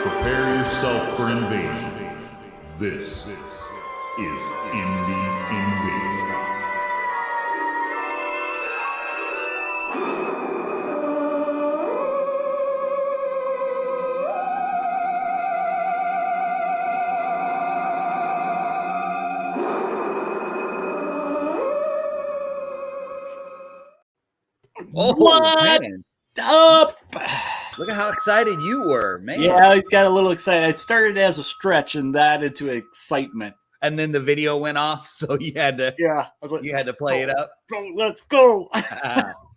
Prepare yourself for invasion. This is Indie Invasion. Oh, What man. up? Look at how excited you were, man. Yeah, I got a little excited. I started as a stretch and that into excitement. And then the video went off, so you had to Yeah, I was like, you had to play it up. Let's go.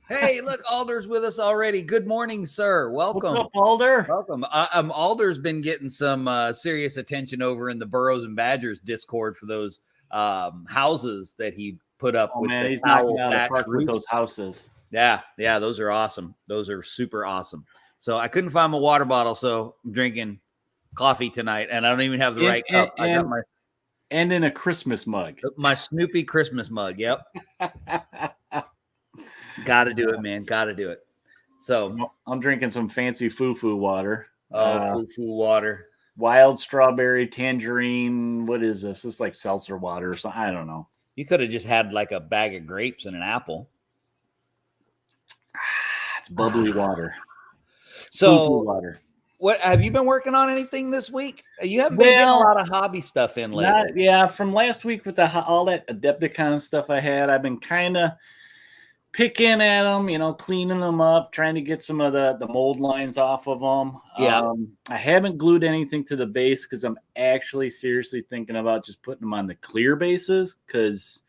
Hey, look, Alder's with us already. Good morning, sir. Welcome. What's up, Alder? Welcome. Alder's been getting some serious attention over in the Burros and Badgers Discord for those houses that he put up with Man, the he's towel knocking out of the thatch park with roofs. those houses. Yeah, those are awesome. Those are super awesome. So I couldn't find my water bottle, so I'm drinking coffee tonight, and I don't even have the right cup. I got and in a Christmas mug. my Snoopy Christmas mug. Yep. Got to do it, man. Got to do it. So I'm drinking some fancy foo-foo water. Foo-foo water. Wild strawberry, tangerine. What is this? This is like seltzer water or something. I don't know. You could have just had like a bag of grapes and an apple. It's bubbly water. So Foo-foo water. What have you been working on anything this week? You haven't been getting a lot of hobby stuff in lately. From last week with all that Adepticon stuff I had, I've been kind of picking at them, cleaning them up, trying to get some of the mold lines off of them. Yeah. I haven't glued anything to the base because I'm actually seriously thinking about just putting them on the clear bases because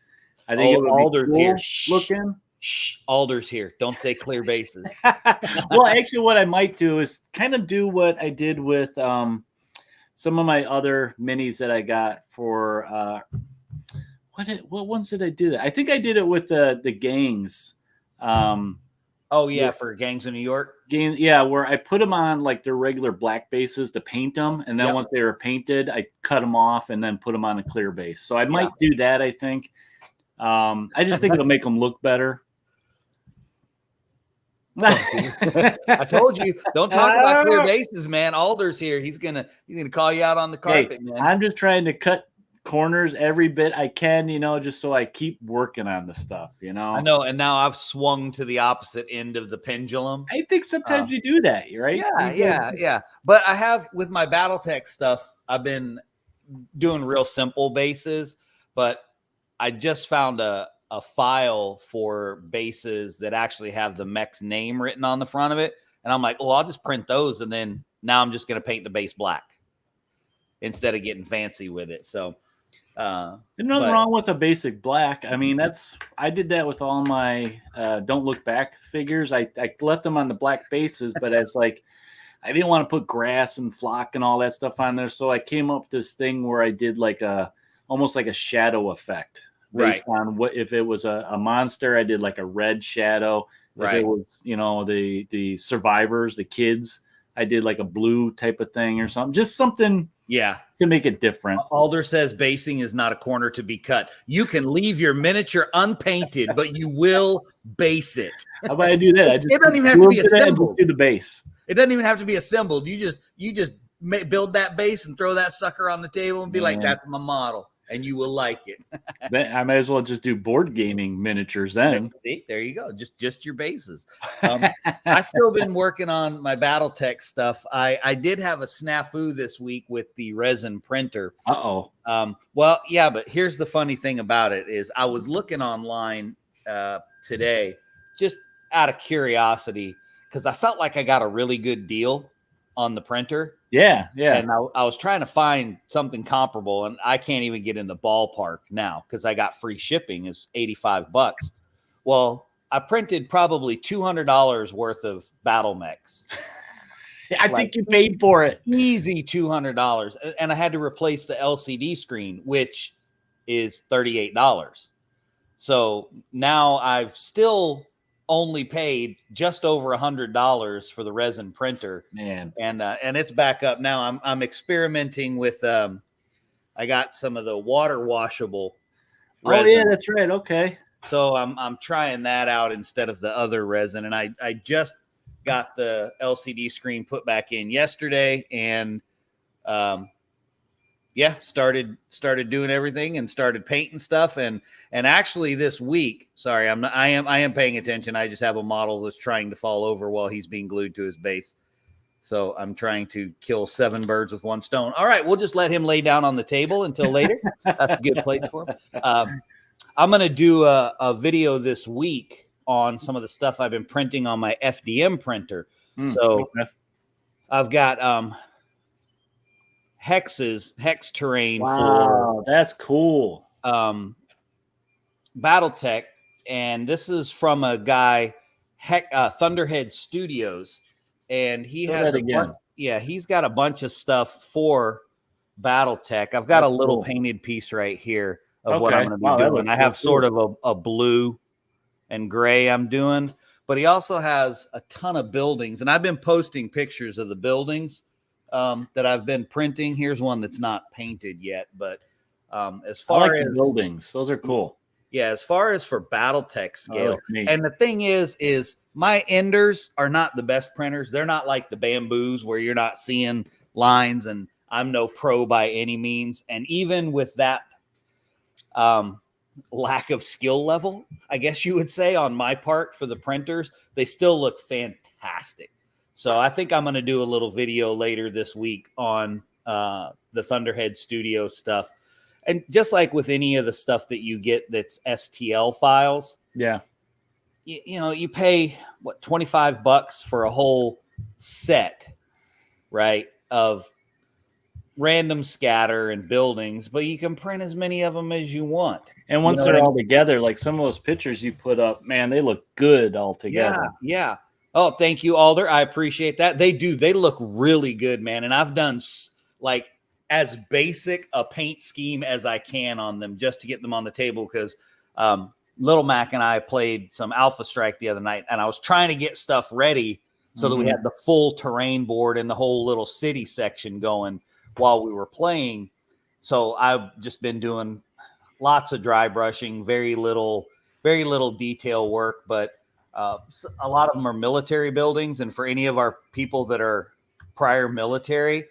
I think it would be cool here. Looking. Shh, Alder's here. Don't say clear bases. Well, actually, what I might do is kind of do what I did with some of my other minis that I got for what ones did I do that? I think I did it with the gangs. For Gangs of New York. Where I put them on like their regular black bases to paint them, and then once they were painted, I cut them off and then put them on a clear base. So I might do that. I think. I just think it'll make them look better. I told you, don't talk about clear bases, man. Alder's here. He's gonna call you out on the carpet, man. I'm just trying to cut corners every bit I can, just so I keep working on the stuff, I know, and now I've swung to the opposite end of the pendulum. I think sometimes you do that, right? Yeah. But I have with my BattleTech stuff, I've been doing real simple bases, but I just found a file for bases that actually have the mech's name written on the front of it. And I'm like, well, I'll just print those. And then now I'm just going to paint the base black instead of getting fancy with it. So there's nothing wrong with a basic black. I mean, I did that with all my Don't Look Back figures. I left them on the black bases, but it's like, I didn't want to put grass and flock and all that stuff on there. So I came up with this thing where I did like almost like a shadow effect. Based on what if it was a monster, I did like a red shadow. If it was, the survivors, the kids, I did like a blue type of thing or something. Just something to make it different. Alder says basing is not a corner to be cut. You can leave your miniature unpainted, but you will base it. How about I do that? It doesn't even have to be assembled. Do the base. It doesn't even have to be assembled. You just build that base and throw that sucker on the table and be like, that's my model. And you will like it. I might as well just do board gaming miniatures then. See, there you go. Just your bases. I've still been working on my BattleTech stuff. I did have a snafu this week with the resin printer. But here's the funny thing about it is I was looking online today just out of curiosity because I felt like I got a really good deal on the printer. Yeah. And I was trying to find something comparable, and I can't even get in the ballpark now because I got free shipping. It's $85. Well, I printed probably $200 worth of battle mechs. I think you paid for it. Easy $200. And I had to replace the LCD screen, which is $38. So now I've still only paid just over $100 for the resin printer, man, and it's back up now. I'm experimenting with I got some of the water washable resin. Oh yeah, that's right. Okay, so I'm trying that out instead of the other resin, and I just got the LCD screen put back in yesterday, and started doing everything and started painting stuff. And actually this week, sorry, I am paying attention. I just have a model that's trying to fall over while he's being glued to his base. So I'm trying to kill 7 birds with 1 stone. All right, we'll just let him lay down on the table until later. That's a good place for him. I'm going to do a video this week on some of the stuff I've been printing on my FDM printer. I've got hex terrain. Wow, that's cool. Battletech, and this is from a guy, Thunderhead Studios. And he has he's got a bunch of stuff for Battletech. I've got a little painted piece right here of what I'm going to be doing. I have sort of a blue and gray I'm doing, but he also has a ton of buildings, and I've been posting pictures of the buildings that I've been printing. Here's one that's not painted yet, but as far as buildings, those are cool. Yeah, as far as for Battletech scale, and the thing is my Enders are not the best printers. They're not like the Bamboos where you're not seeing lines, and I'm no pro by any means. And even with that lack of skill level, I guess you would say, on my part for the printers, they still look fantastic. So I think I'm going to do a little video later this week on the Thunderhead Studio stuff. And just like with any of the stuff that you get that's STL files. Yeah. You know, you pay what, $25 for a whole set, right, of random scatter and buildings, but you can print as many of them as you want. And once they're all together, like some of those pictures you put up, man, they look good all together. Yeah. Oh, thank you, Alder. I appreciate that. They do. They look really good, man. And I've done like as basic a paint scheme as I can on them just to get them on the table, because Little Mac and I played some Alpha Strike the other night, and I was trying to get stuff ready so that we had the full terrain board and the whole little city section going while we were playing. So I've just been doing lots of dry brushing, very little detail work, but a lot of them are military buildings. And for any of our people that are prior military,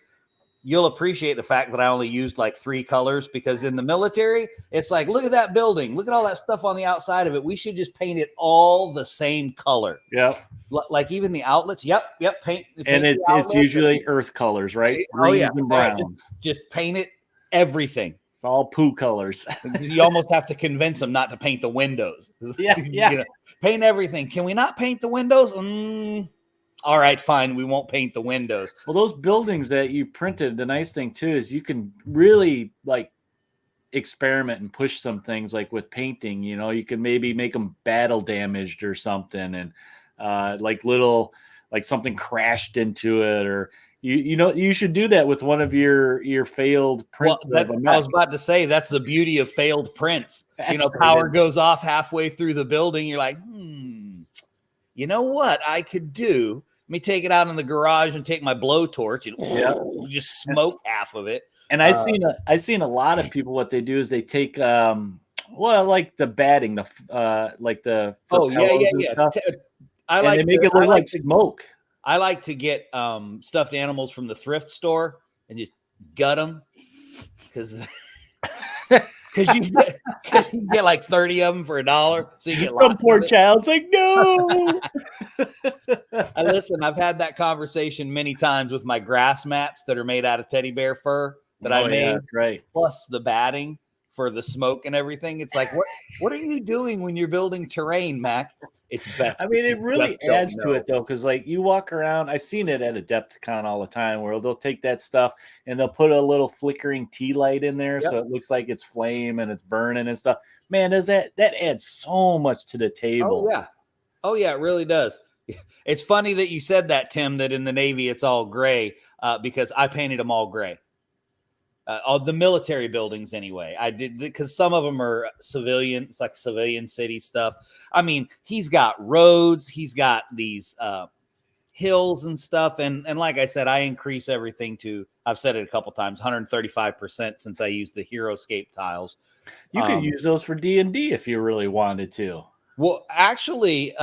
you'll appreciate the fact that I only used like 3 colors, because in the military, it's like, look at that building. Look at all that stuff on the outside of it. We should just paint it all the same color. Yep. Like even the outlets. Yep. Paint and it's usually earth colors, right? Greens and browns. Just paint it everything. It's all poo colors. You almost have to convince them not to paint the windows. Yeah. You know, paint everything. Can we not paint the windows? All right, fine. We won't paint the windows. Well, those buildings that you printed, the nice thing too is you can really like experiment and push some things like with painting. You know, you can maybe make them battle damaged or something, and like little, like something crashed into it, or you know, you should do that with one of your failed prints. Well, I was about to say, that's the beauty of failed prints. You know, power goes off halfway through the building. You're like, you know what I could do? Let me take it out in the garage and take my blowtorch and just smoke half of it. And I've seen a lot of people, what they do is they take like the batting, like the stuff, they make it look like smoke. I like to get stuffed animals from the thrift store and just gut them, because you get like 30 of them for $1, so you get some poor child's like, no. Listen, I've had that conversation many times with my grass mats that are made out of teddy bear fur that I made, right? Plus the batting for the smoke and everything. It's like, what are you doing when you're building terrain, Mac? It's best. I mean, it really adds to it though, because like you walk around, I've seen it at Adepticon all the time, where they'll take that stuff and they'll put a little flickering tea light in there, so it looks like it's flame and it's burning and stuff. Man, that adds so much to the table. Oh yeah, it really does. It's funny that you said that, Tim, that in the Navy it's all gray, because I painted them all gray. All the military buildings anyway. I did, because some of them are civilian. It's like civilian city stuff. I mean, he's got roads. He's got these hills and stuff. And like I said, I increase everything to, I've said it a couple times, 135% since I use the HeroScape tiles. You could use those for D&D if you really wanted to. Well, actually,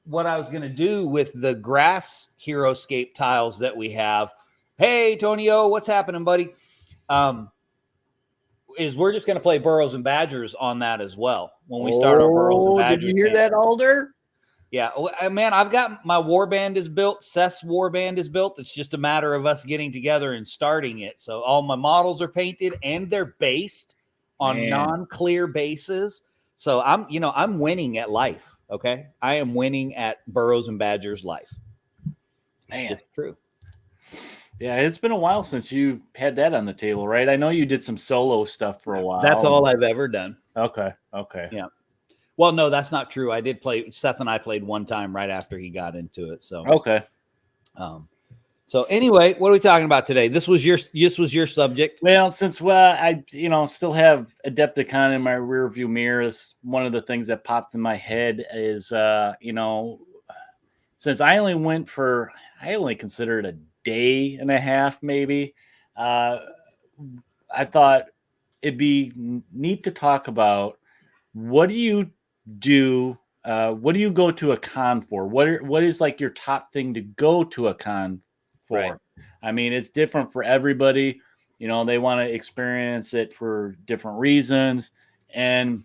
what I was going to do with the grass Heroscape tiles that we have. Hey, Tonio, what's happening, buddy? Is we're just going to play Burrows and Badgers on that as well when we start our Burrows and Badgers. Did you hear that, Alder? Yeah, man, I've got my warband is built. Seth's warband is built. It's just a matter of us getting together and starting it. So all my models are painted and they're based on non-clear bases. So I'm winning at life. Okay, I am winning at Burrows and Badgers life. It's just true. Yeah, it's been a while since you had that on the table, right? I know you did some solo stuff for a while. That's all I've ever done. Okay. Yeah. Well, no, that's not true. I did play. Seth and I played one time right after he got into it. So okay. So anyway, what are we talking about today? This was your subject. Well, since I still have Adepticon in my rearview mirror, it's one of the things that popped in my head is since I only considered a day and a half maybe. I thought it'd be neat to talk about what do you do? What do you go to a con for? What is like your top thing to go to a con for? Right. I mean, it's different for everybody. They want to experience it for different reasons. And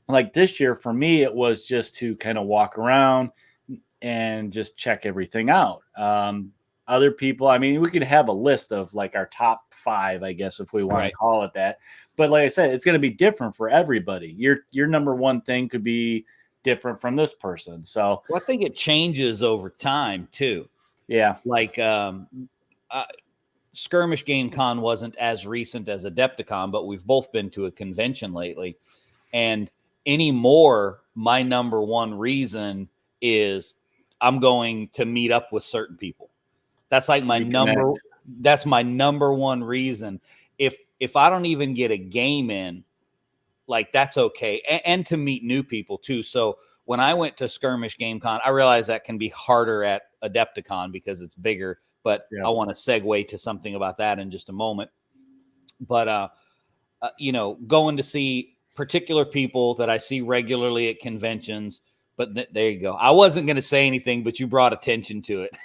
like this year, for me, it was just to kind of walk around and just check everything out. Other people, I mean, we could have a list of like our top 5, I guess, if we want to call it that. But like I said, it's going to be different for everybody. Your number one thing could be different from this person. So I think it changes over time too. Yeah. Like Skirmish Game Con wasn't as recent as Adepticon, but we've both been to a convention lately. And anymore, my number one reason is I'm going to meet up with certain people. That's like that's my number one reason. If I don't even get a game in, like that's okay. And to meet new people too. So when I went to Skirmish Game Con, I realized that can be harder at Adepticon because it's bigger, but I want to segue to something about that in just a moment. But, going to see particular people that I see regularly at conventions, but there you go. I wasn't going to say anything, but you brought attention to it.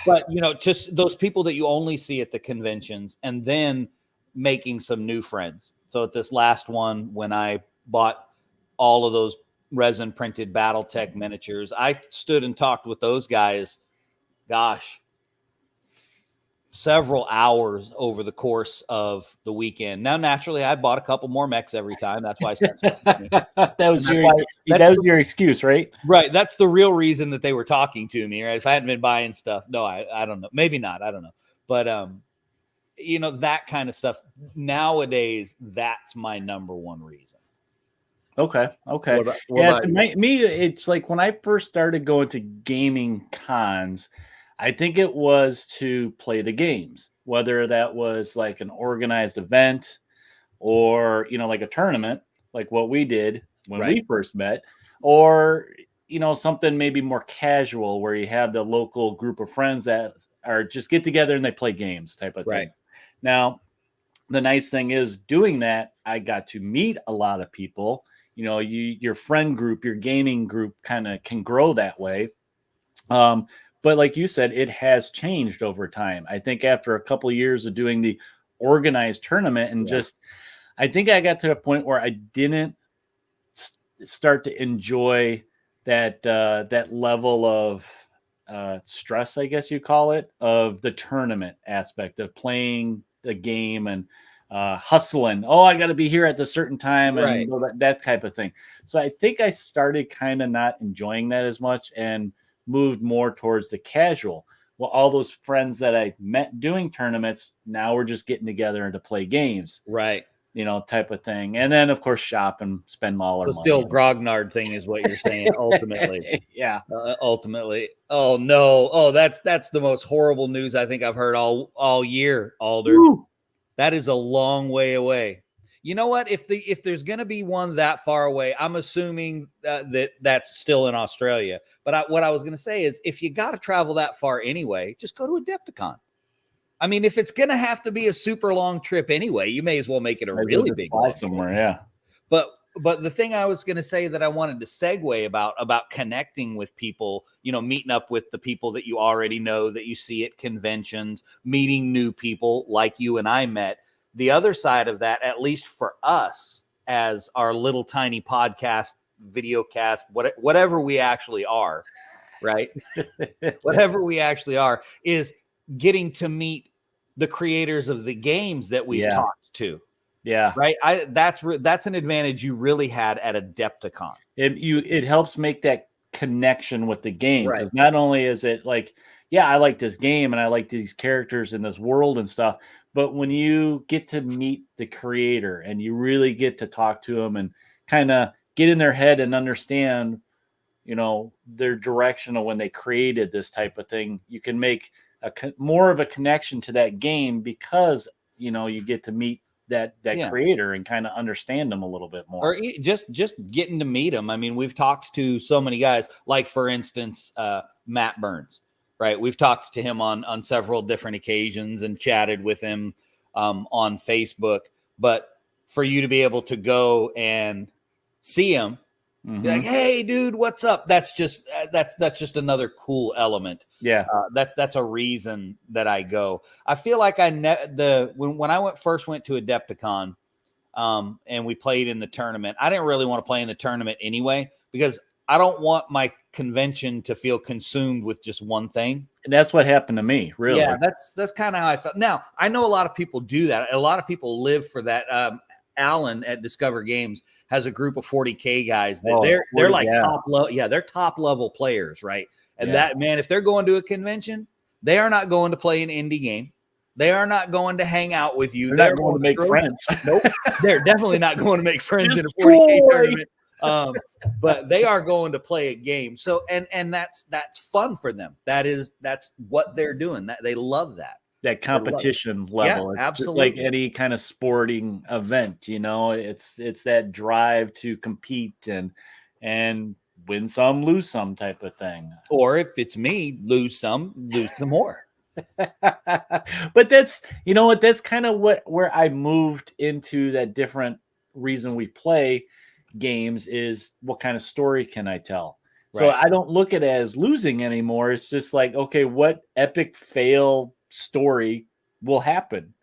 But, just those people that you only see at the conventions and then making some new friends. So at this last one, when I bought all of those resin printed BattleTech miniatures, I stood and talked with those guys, several hours over the course of the weekend. Now, naturally, I bought a couple more mechs every time. That's why I spent so much money. That was your excuse, right? Right. That's the real reason that they were talking to me, right? If I hadn't been buying stuff, no, I don't know. Maybe not. I don't know. But, that kind of stuff. Nowadays, that's my number one reason. Okay. What about me, it's like when I first started going to gaming cons, I think it was to play the games, whether that was like an organized event or, like a tournament, like what we did when we first met, or, something maybe more casual where you have the local group of friends that are just get together and they play games type of thing. Now, the nice thing is doing that, I got to meet a lot of people. Your friend group, your gaming group kind of can grow that way. But like you said, it has changed over time. I think after a couple of years of doing the organized tournament and I think I got to a point where I didn't start to enjoy that level of stress, I guess you call it, of the tournament aspect of playing the game and hustling. Oh, I got to be here at the certain time and that type of thing. So I think I started kind of not enjoying that as much and moved more towards the casual. Well, all those friends that I met doing tournaments, now we're just getting together to play games. Right. Type of thing. And then of course shop and spend all our money. Still grognard thing is what you're saying ultimately. Yeah. Ultimately. Oh no. Oh, that's the most horrible news I think I've heard all year, Alder. Ooh. That is a long way away. You know what? If there's going to be one that far away, I'm assuming that's still in Australia. But what I was going to say is, if you got to travel that far anyway, just go to Adepticon. I mean, if it's going to have to be a super long trip anyway, you may as well make it a really big one somewhere. Yeah. But But the thing I was going to say that I wanted to segue about connecting with people, meeting up with the people that you already know, that you see at conventions, meeting new people like you and I met. The other side of that, at least for us as our little tiny podcast, video cast, whatever we actually are, right? Whatever we actually are, is getting to meet the creators of the games that we've talked to. Yeah. Right. That's an advantage you really had at Adepticon. It helps make that connection with the game. Right. Because not only is it like, yeah, I like this game and I like these characters in this world and stuff, but when you get to meet the creator and you really get to talk to them and kind of get in their head and understand, their direction of when they created this type of thing, you can make more of a connection to that game because, you get to meet that creator and kind of understand them a little bit more, or just getting to meet them. I mean, we've talked to so many guys, like for instance, Matt Burns, right? We've talked to him on several different occasions and chatted with him on Facebook. But for you to be able to go and see him, be like, hey, dude, what's up? That's just just another cool element. Yeah, that's a reason that I go. I feel like when I first went to Adepticon, and we played in the tournament. I didn't really want to play in the tournament anyway because I don't want my convention to feel consumed with just one thing. And that's what happened to me. Really, yeah. That's kind of how I felt. Now I know a lot of people do that. A lot of people live for that. Alan at Discover Games has a group of 40K guys that they're like top level. Yeah, they're top level players, right? And that, man, if they're going to a convention, they are not going to play an indie game. They are not going to hang out with you. They're not going to make friends. Nope. They're definitely not going to make friends in a 40K tournament. But they are going to play a game. So and that's fun for them. That's what they're doing. That they love that. That competition level. Yeah, it's absolutely. Just like any kind of sporting event, it's that drive to compete and win some, lose some type of thing. Or if it's me, lose some more. But that's, that's kind of where I moved into that different reason we play games is what kind of story can I tell? Right. So I don't look at it as losing anymore. It's just like, okay, what epic fail story will happen,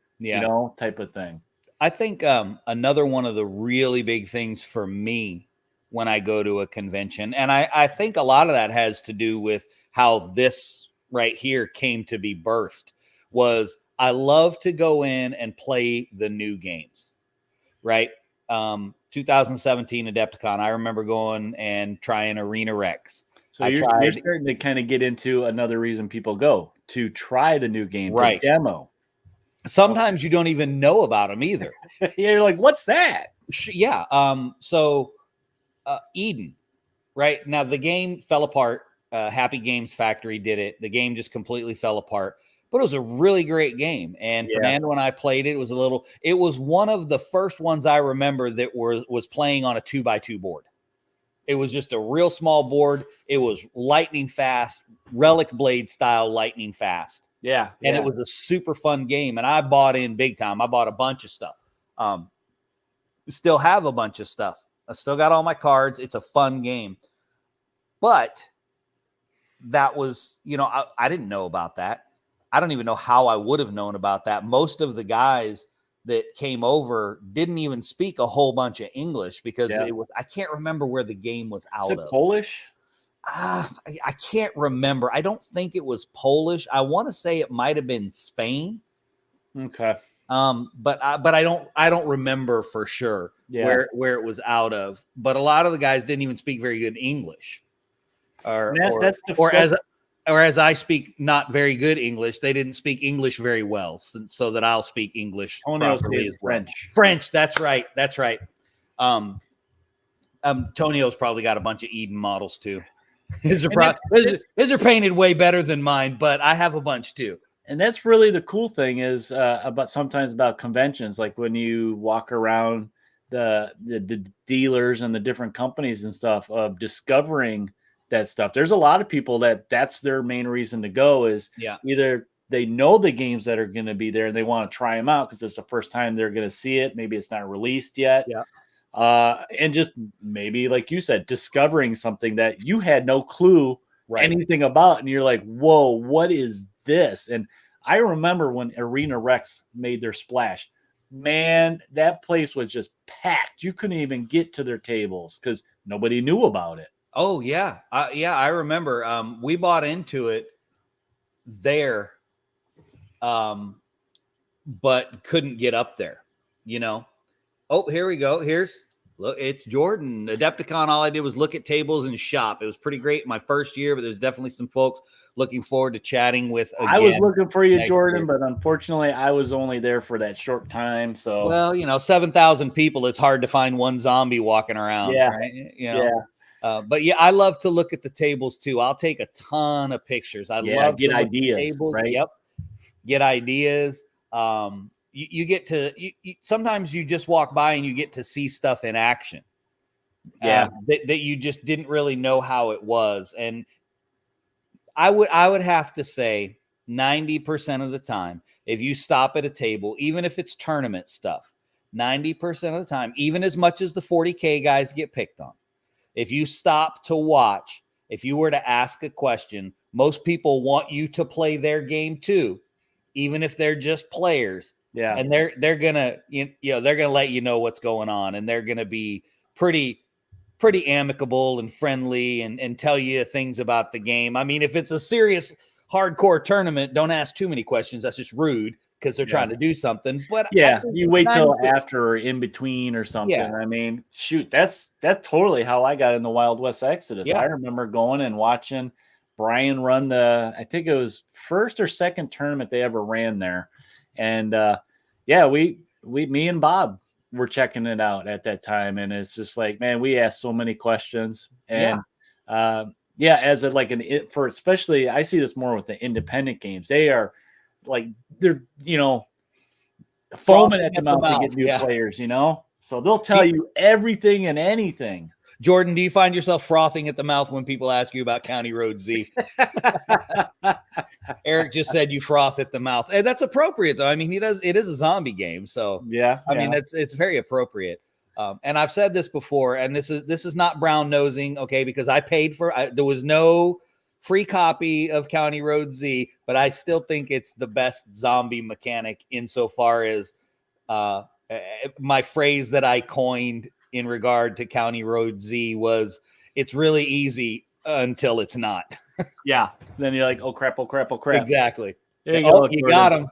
type of thing. I think another one of the really big things for me when I go to a convention, and I think a lot of that has to do with how this right here came to be birthed, was I love to go in and play the new games, right? 2017 Adepticon, I remember going and trying Arena Rex. So you're starting to kind of get into another reason people go to try the new game, right? To demo. Sometimes you don't even know about them either. You're like, what's that? Yeah. So Eden, right? Now the game fell apart. Happy Games Factory did it. The game just completely fell apart. But it was a really great game. And Fernando and I played it. It was one of the first ones I remember that was playing on a 2x2 board. It was just a real small board. It was lightning fast, Relic Blade style lightning fast. Yeah. And it was a super fun game. And I bought in big time. I bought a bunch of stuff. Still have a bunch of stuff. I still got all my cards. It's a fun game. But that was, I didn't know about that. I don't even know how I would have known about that. Most of the guys that came over didn't even speak a whole bunch of English because I can't remember where the game was out of. Polish? I can't remember. I don't think it was Polish. I want to say it might have been Spain. Okay. But I don't remember for sure where it was out of. But a lot of the guys didn't even speak very good English. Or as I speak not very good English, they didn't speak English very well, so that I'll speak English properly as well. French, that's right. Tonio's probably got a bunch of Eden models too. His are painted way better than mine, but I have a bunch too. And that's really the cool thing is about conventions, like when you walk around the dealers and the different companies and stuff, of discovering that stuff. There's a lot of people that's their main reason to go is either they know the games that are going to be there and they want to try them out because it's the first time they're going to see it. Maybe it's not released yet. Yeah. And just maybe, like you said, discovering something that you had no clue anything about, and you're like, whoa, what is this? And I remember when Arena Rex made their splash, man, that place was just packed. You couldn't even get to their tables because nobody knew about it. Oh yeah. I remember we bought into it there, but couldn't get up there, Oh, here we go. Look, it's Jordan. Adepticon, all I did was look at tables and shop. It was pretty great my first year, but there's definitely some folks looking forward to chatting with again. I was looking for you, Jordan, but unfortunately I was only there for that short time. So, well, 7,000 people, it's hard to find one zombie walking around. Yeah. Right? But yeah, I love to look at the tables too. I'll take a ton of pictures. I love get ideas. Tables. Right? Yep. Get ideas. You get to sometimes you just walk by and you get to see stuff in action. Yeah. That you just didn't really know how it was. And I would have to say 90% of the time, if you stop at a table, even if it's tournament stuff, 90% of the time, even as much as the 40K guys get picked on, if you stop to watch, if you were to ask a question, most people want you to play their game too, even if they're just players. Yeah. And they're gonna they're gonna let you know what's going on, and they're gonna be pretty amicable and friendly and tell you things about the game. I mean, if it's a serious hardcore tournament, don't ask too many questions. That's just rude because they're trying to do something. But you wait till after or in between or something. Yeah. I mean, shoot, that's totally how I got in the Wild West Exodus. Yeah. I remember going and watching Brian run I think it was first or second tournament they ever ran there. And me and Bob were checking it out at that time. And it's just like, man, we asked so many questions. And as for especially, I see this more with the independent games. They are like, they're, foaming at the mouth to get new players, so they'll tell you everything and anything. Jordan, do you find yourself frothing at the mouth when people ask you about County Road Z? Eric just said you froth at the mouth. And that's appropriate, though. I mean, it is a zombie game. So, I mean, it's very appropriate. And I've said this before, and this is not brown nosing, okay, because I paid there was no free copy of County Road Z, but I still think it's the best zombie mechanic insofar as my phrase that I coined in regard to County Road Z was, it's really easy until it's not. Yeah. Then you're like, oh crap. Exactly. There you go. You got him.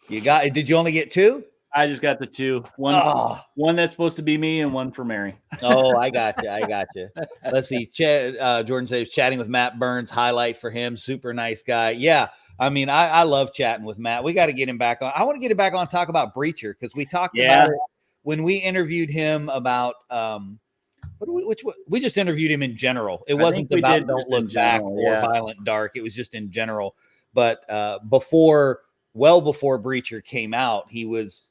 Did you only get two? I just got the two. One that's supposed to be me and one for Mary. Oh, I got you. Let's see. Jordan says chatting with Matt Burns, highlight for him. Super nice guy. Yeah. I mean, I love chatting with Matt. We got to get him back on. I want to get him back on and talk about Breacher, because we talked about it when we interviewed him about we just interviewed him in general. It wasn't about Don't Look Back or Violent Dark. It was just in general. But before Breacher came out, he was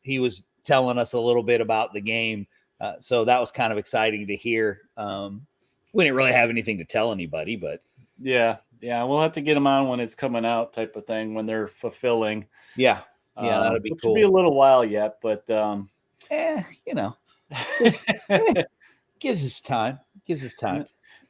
telling us a little bit about the game. So that was kind of exciting to hear. We didn't really have anything to tell anybody, but yeah, we'll have to get them on when it's coming out, type of thing, when they're fulfilling. Yeah, that'd be cool. It'll be a little while yet, but gives us time.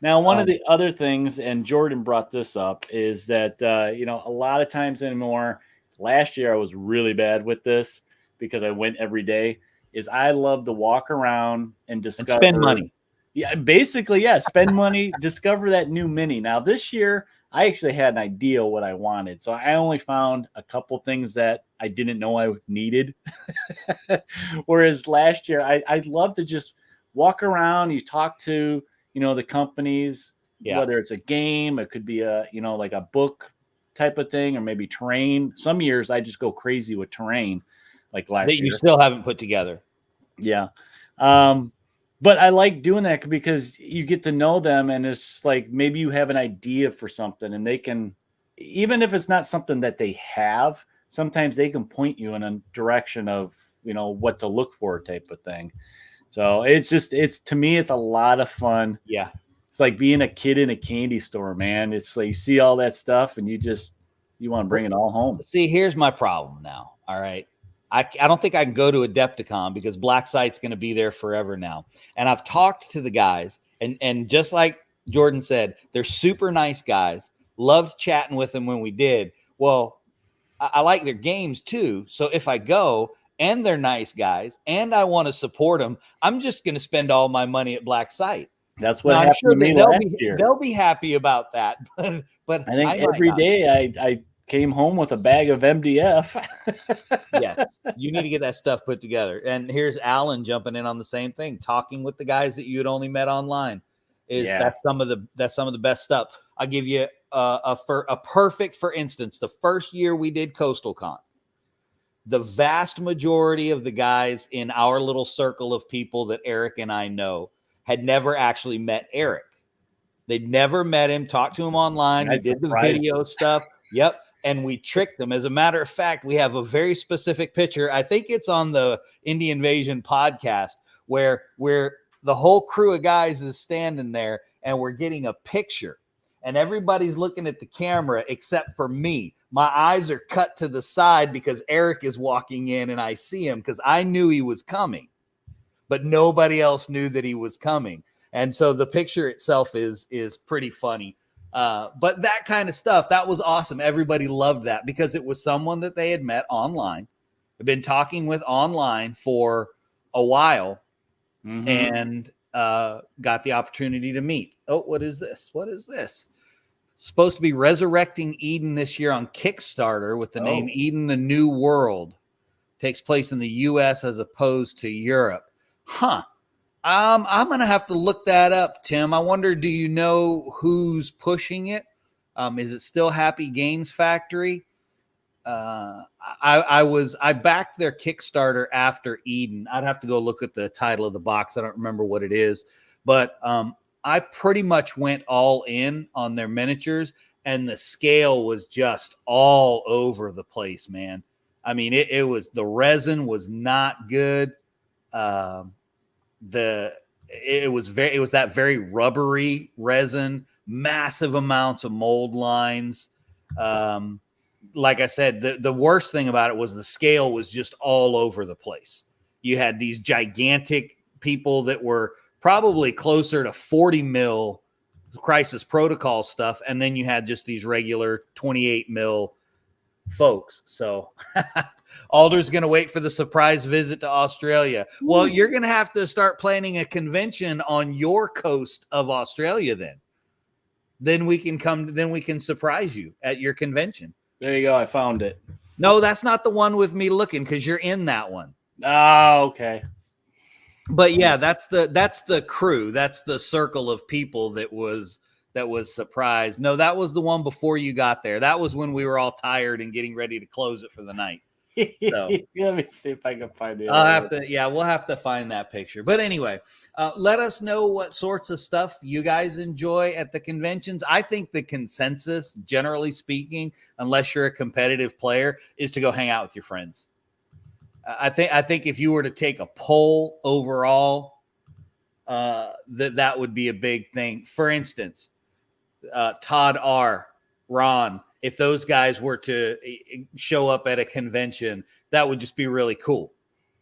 Now, one of the other things, and Jordan brought this up, is that a lot of times anymore. Last year I was really bad with this because I went every day. Is I love to walk around and discover and spend money. Yeah, basically, spend money, discover that new mini. Now this year, I actually had an idea what I wanted. So I only found a couple things that I didn't know I needed. Whereas last year, I'd love to just walk around. You talk to, the companies, whether it's a game, it could be like a book type of thing, or maybe terrain. Some years I just go crazy with terrain, like last year. That you still haven't put together. Yeah. But I like doing that because you get to know them, and it's like maybe you have an idea for something, and they can, even if it's not something that they have, sometimes they can point you in a direction of, what to look for, type of thing. So to me, it's a lot of fun. Yeah. It's like being a kid in a candy store, man. It's like you see all that stuff and you want to bring it all home. See, here's my problem now. All right. I don't think I can go to Adepticon because Black Site's going to be there forever now. And I've talked to the guys, and just like Jordan said, they're super nice guys. Loved chatting with them when we did. Well, I like their games too. So if I go and they're nice guys and I want to support them, I'm just going to spend all my money at Black Site. That's what happened to me last year. They'll be happy about that. But I think every day I came home with a bag of MDF. Yes, you need to get that stuff put together. And here's Alan jumping in on the same thing, talking with the guys that you had only met online. That's some of the best stuff. I'll give you a perfect, for instance, the first year we did Coastal Con, the vast majority of the guys in our little circle of people that Eric and I know had never actually met Eric. They'd never met him, talked to him online. We did the video stuff. Yep. And we tricked them. As a matter of fact, we have a very specific picture. I think it's on the Indie Invasion podcast where the whole crew of guys is standing there and we're getting a picture and everybody's looking at the camera except for me. My eyes are cut to the side because Eric is walking in and I see him because I knew he was coming, but nobody else knew that he was coming. And so the picture itself is pretty funny. But that kind of stuff, that was awesome. Everybody loved that because it was someone that they had met online, had been talking with online for a while, and got the opportunity to meet. Oh, what is this? What is this? Supposed to be Resurrecting Eden this year on Kickstarter with the name Eden the New World. Takes place in the U.S. as opposed to Europe. Huh. I'm going to have to look that up, Tim. I wonder, do you know who's pushing it? Is it still Happy Games Factory? I backed their Kickstarter after Eden. I'd have to go look at the title of the box. I don't remember what it is, but I pretty much went all in on their miniatures, and the scale was just all over the place, man. I mean, it was, the resin was not good. It was that very rubbery resin, massive amounts of mold lines. Like I said, the worst thing about it was the scale was just all over the place. You had these gigantic people that were probably closer to 40 mil Crisis Protocol stuff, and then you had just these regular 28 mil folks. So Alder's going to wait for the surprise visit to Australia. Well, you're going to have to start planning a convention on your coast of Australia then. Then we can surprise you at your convention. There you go. I found it. No, that's not the one with me looking because you're in that one. Oh, okay. But yeah, that's the crew. That's the circle of people that was surprised. No, that was the one before you got there. That was when we were all tired and getting ready to close it for the night. So let me see if I can find it. We'll have to find that picture. But anyway, let us know what sorts of stuff you guys enjoy at the conventions. I think the consensus, generally speaking, unless you're a competitive player, is to go hang out with your friends. I think if you were to take a poll overall, that would be a big thing. For instance, Todd R., Ron, if those guys were to show up at a convention, that would just be really cool.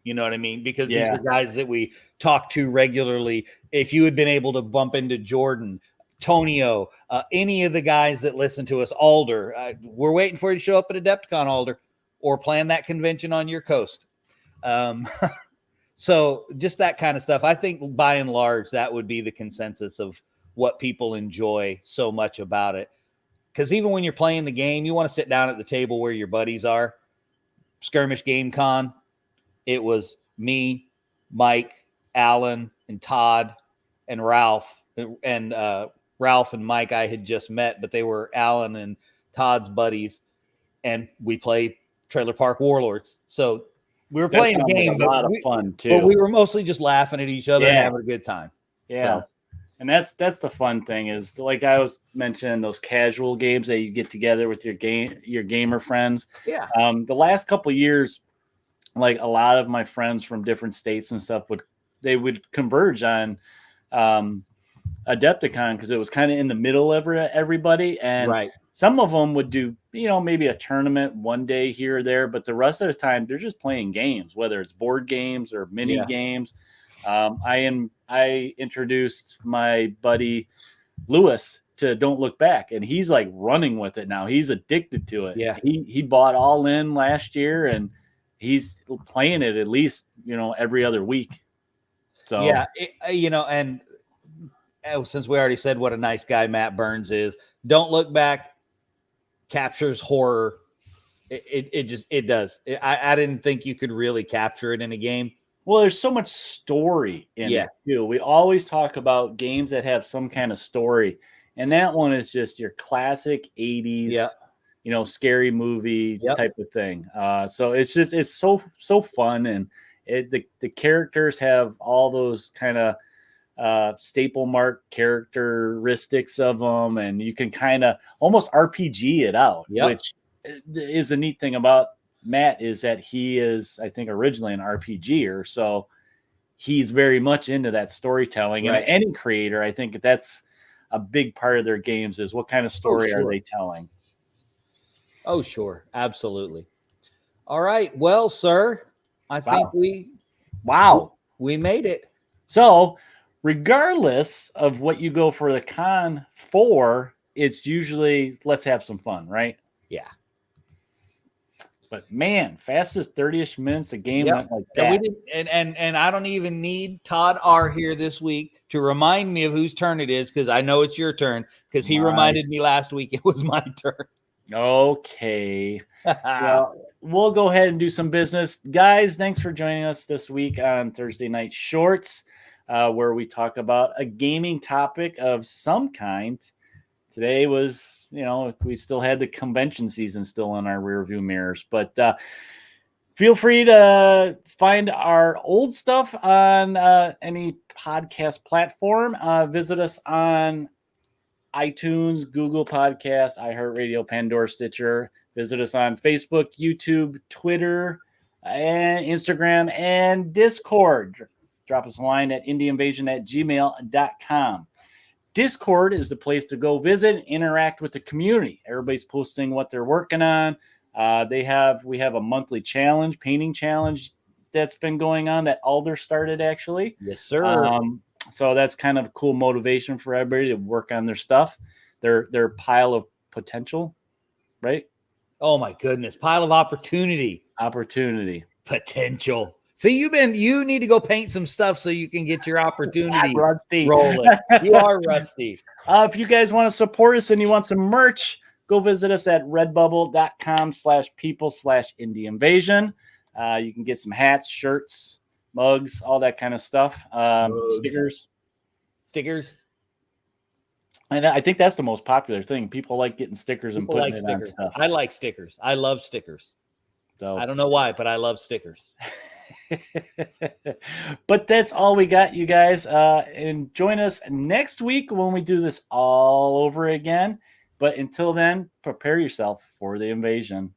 You know what I mean? Because these are guys that we talk to regularly. If you had been able to bump into Jordan, Tonio, any of the guys that listen to us, Alder, we're waiting for you to show up at Adepticon, Alder, or plan that convention on your coast. So just that kind of stuff. I think by and large, that would be the consensus of what people enjoy so much about it. Because even when you're playing the game, you want to sit down at the table where your buddies are. Skirmish Game Con, it was me, Mike, Alan, and Todd, and Ralph. And Ralph and Mike I had just met, but they were Alan and Todd's buddies. And we played Trailer Park Warlords. So we were playing a game, but a lot of fun too. But we were mostly just laughing at each other and having a good time. Yeah. So. And that's the fun thing is, like I was mentioning, those casual games that you get together with your gamer friends. Yeah. The last couple of years, like a lot of my friends from different states and stuff would converge on Adepticon because it was kind of in the middle of everybody. And some of them would do, maybe a tournament one day here or there, but the rest of the time they're just playing games, whether it's board games or mini games. I introduced my buddy Lewis to Don't Look Back, and he's like running with it now. He's addicted to it. Yeah. He bought all in last year, and he's playing it at least, every other week. So yeah, and since we already said what a nice guy Matt Burns is, Don't Look Back captures horror. It does. I didn't think you could really capture it in a game. Well, there's so much story in it too. We always talk about games that have some kind of story, and that one is just your classic 80s, scary movie type of thing. So it's so fun, and the characters have all those kind of staple mark characteristics of them, and you can kind of almost RPG it out, which is a neat thing about Matt, is that he is, I think, originally an RPGer, so he's very much into that storytelling. Right. And any creator, I think that's a big part of their games, is what kind of story are they telling? Oh, sure. Absolutely. All right. Well, sir, I think we made it. So regardless of what you go for the con for, it's usually let's have some fun, right? Yeah. But man, fastest 30-ish minutes a game went like that. And we did, and I don't even need Todd R here this week to remind me of whose turn it is, because I know it's your turn, because he reminded me last week it was my turn. Okay. Well, we'll go ahead and do some business. Guys, thanks for joining us this week on Thursday Night Shorts, where we talk about a gaming topic of some kind. Today was, we still had the convention season still in our rearview mirrors, but feel free to find our old stuff on any podcast platform. Visit us on iTunes, Google Podcasts, iHeartRadio, Pandora, Stitcher. Visit us on Facebook, YouTube, Twitter, and Instagram, and Discord. Drop us a line at indieinvasion@gmail.com. Discord is the place to go visit and interact with the community. Everybody's posting what they're working on. We have a monthly challenge, painting challenge that's been going on that Alder started, actually. Yes, sir. So that's kind of a cool motivation for everybody to work on their stuff, their pile of potential, right? Oh my goodness, pile of opportunity. Potential. So you need to go paint some stuff so you can get your opportunity rusty rolling. You are rusty. If you guys want to support us and you want some merch, go visit us at redbubble.com/people/indieinvasion. You can get some hats, shirts, mugs, all that kind of stuff. Stickers. And I think that's the most popular thing. People like getting stickers and putting it on stuff. I like stickers. I love stickers. So I don't know why, but I love stickers. But that's all we got, you guys. And join us next week when we do this all over again. But until then, prepare yourself for the invasion.